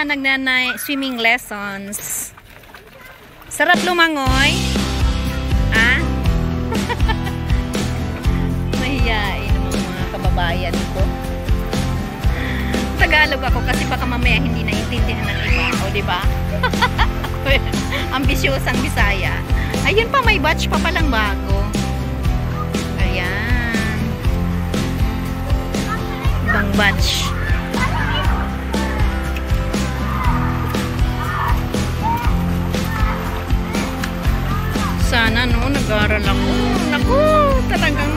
sila swimming lessons. Sarap lumangoy. Ah? Mahiyain naman mga kababayan ko. Tagalog ako kasi baka mamaya hindi naintindihan ng iba. O, diba? Ambisyosang Bisaya. Ayun pa, may batch pa palang bago. Ayan. Ibang batch. Sana no, nag-aaral ako. Naku, talagang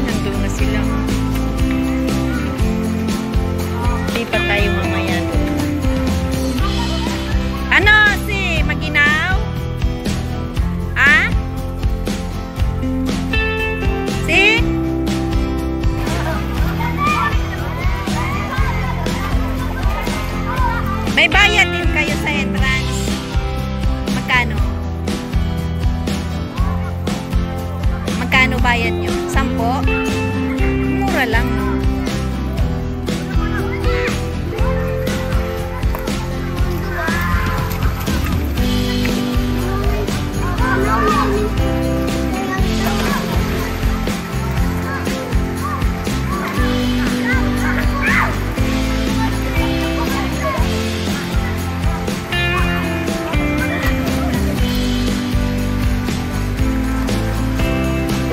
nandun na sila. Lipat tayo mamaya doon. Ano si Maginaw? Ah? Si? May bayad din kayo sa entrance. Magkano? Magkano bayad nyo? 10? Mura lang, no?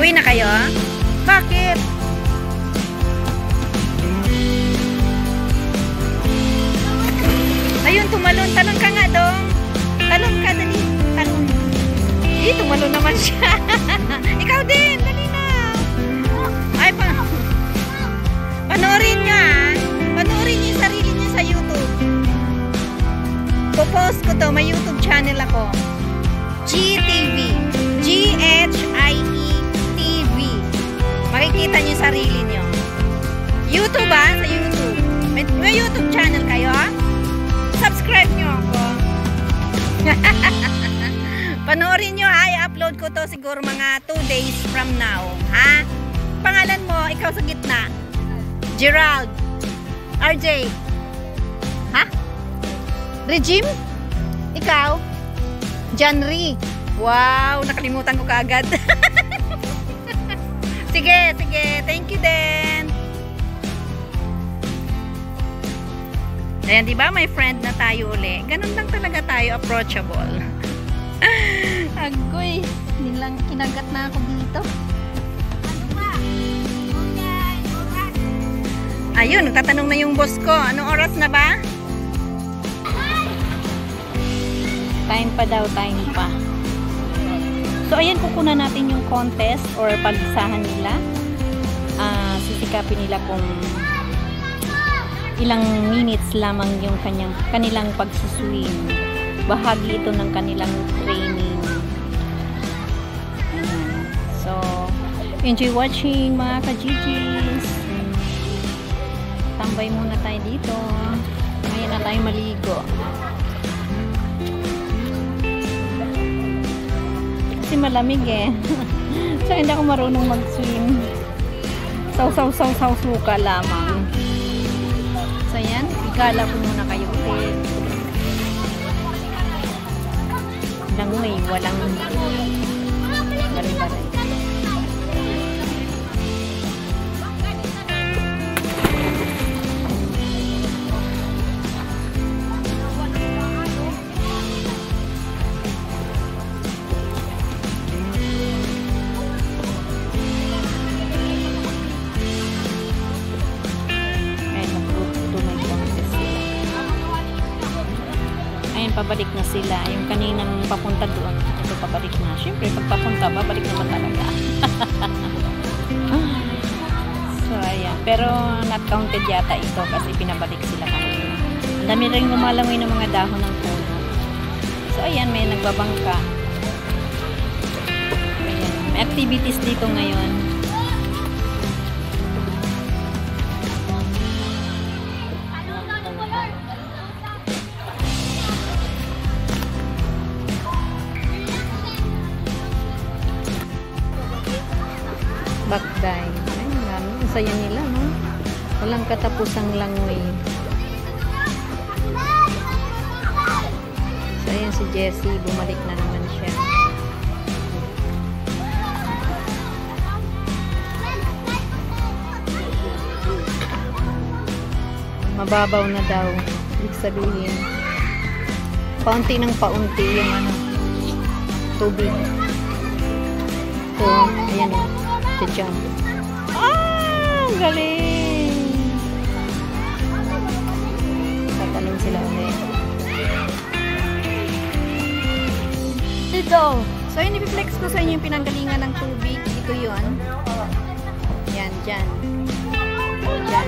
Uwi na kayo? Bakit? Ayun, tumalon. Talon ka nga dong. Talon ka, dali. Talon. Eh, tumalon naman siya. Ikaw din, dali na. Ay, panoorin nyo ah. Panoorin nyo yung sarili nyo sa YouTube. Popost ko to. May YouTube channel ako. GTV. GHIE makikita niyo sarili niyo. YouTube ba? Sa YouTube. May YouTube channel kayo? Subscribe niyo ako. Panoorin niyo ha. I-upload ko to siguro mga 2 days from now. Ha? Pangalan mo, ikaw sa gitna. Gerald. RJ. Ha? Regime? Ikaw? Janry. Wow, nakalimutan ko kaagad. Sige, sige. Thank you din. Ayan, diba? May friend na tayo uli. Ganun lang talaga tayo, approachable. Agoy. Nilang kinagat na ako dito. Ayun, nagtatanong na yung boss ko. Anong oras na ba? Time pa daw, time pa. So, ayan, kukunan natin yung contest or pagsahan nila. Sisikapin nila kung ilang minutes lamang yung kanilang pagsuswim. Bahagi ito ng kanilang training. So, enjoy watching mga ka-GGs. Tambay muna tayo dito. Ngayon na tayo maligo. Kasi malamig eh. So, hindi ako marunong mag-swim. Saw-saw-saw-saw suka lamang. So, yan. Igala ko muna kayo ulit. Langoy. Walang bari-bari. Pabalik na sila. Yung kaninang papunta doon. Ito pabalik na. Siyempre, pag papunta, babalik naman talaga. So, ayan. Pero, not counted yata ito kasi pinabalik sila kanina. Ang dami rin lumalangoy ng mga dahon ng puno. So, ayan. May nagbabangka. Ayan. May activities dito ngayon. Bakday. Ay, ang saya nila, no? Walang katapusang langoy. So, ayan si Jessie. Bumalik na naman siya. Mababaw na daw. Ibig sabihin, paunti ng paunti yung ano, tubig. So, ayan o. Jump. Ah! Galing! Tatalon sila ulit. Ito! So, yun, ipiflex ko sa inyo yung pinanggalingan ng tubig. Ito yun. Yan, dyan. Dyan.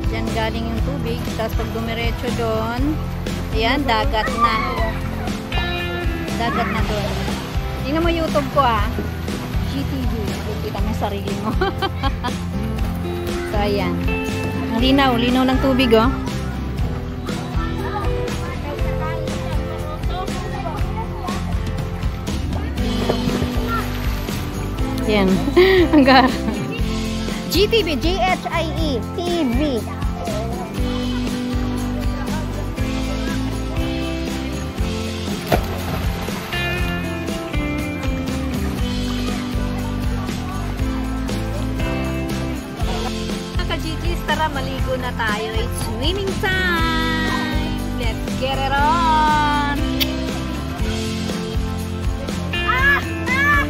Dyan galing yung tubig. Tapos pag dumiretso doon, ayan, dagat na. Dagat na doon. Tingnan mo YouTube ko ah. GTV. Kita mo yung sarili mo. So, ayan. Ang linaw. Linaw ng tubig, oh. Ayan. Ang gara. GTV. G-H-I-E. TV. Tara, maligo na tayo. It's swimming time! Let's get it on! Ah! Ah!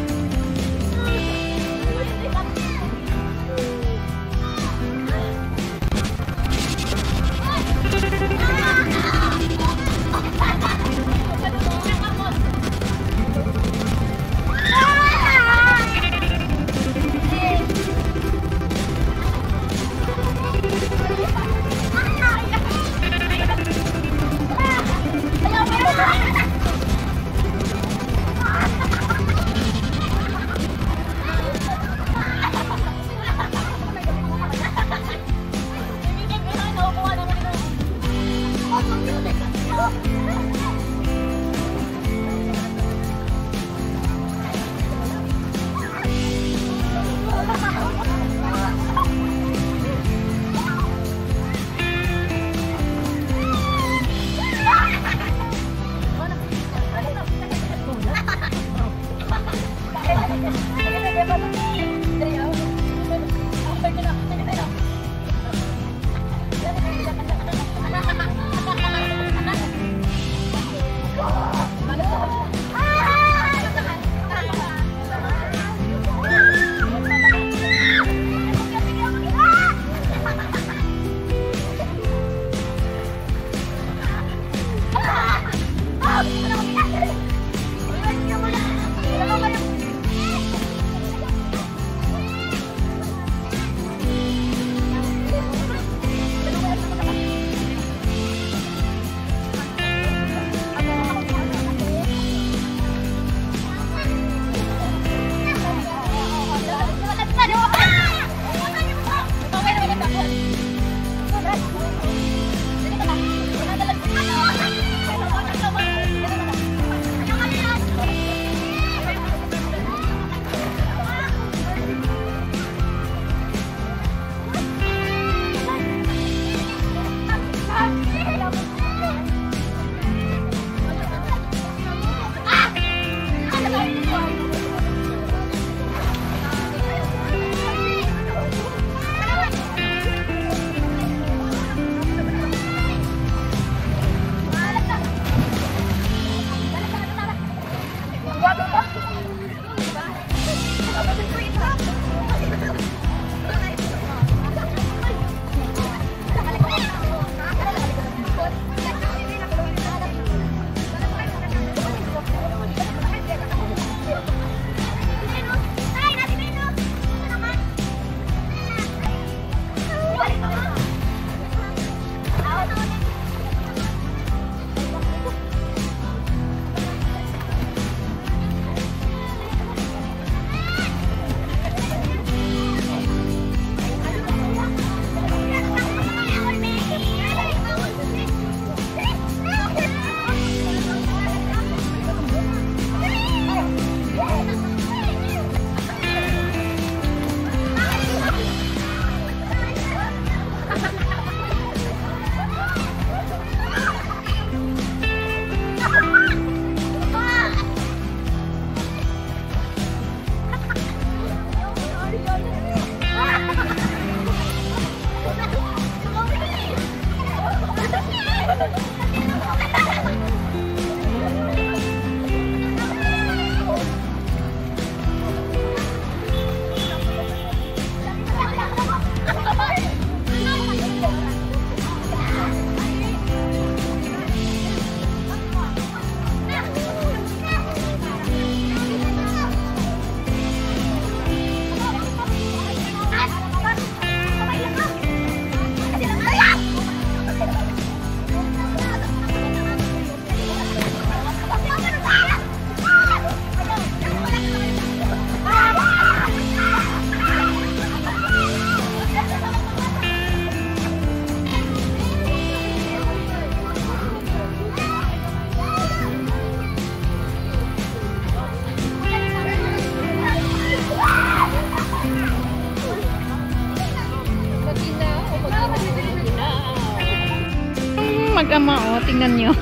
mag-ama, oh. Tingnan nyo.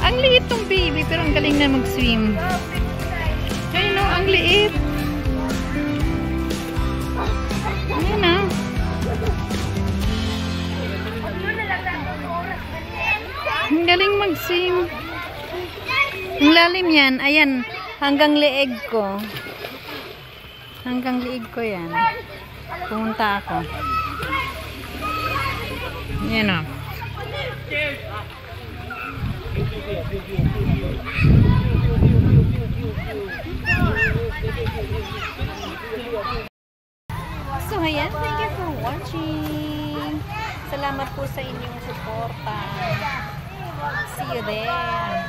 Ang liit tong baby, pero ang galing na mag-swim. Ayun, oh, ang liit. Ayun, ah. Ang galing mag-swim. Ang lalim yan. Ayan, hanggang leeg ko. Hanggang leeg ko yan. Pumunta ako. Yan o. So, ayan. Thank you for watching. Salamat po sa inyong suporta. See you there.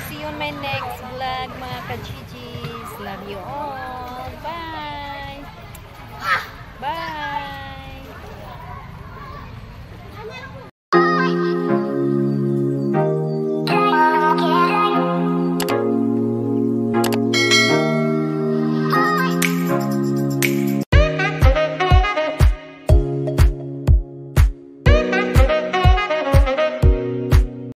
See you on my next vlog, mga ka-GGs. Love you all.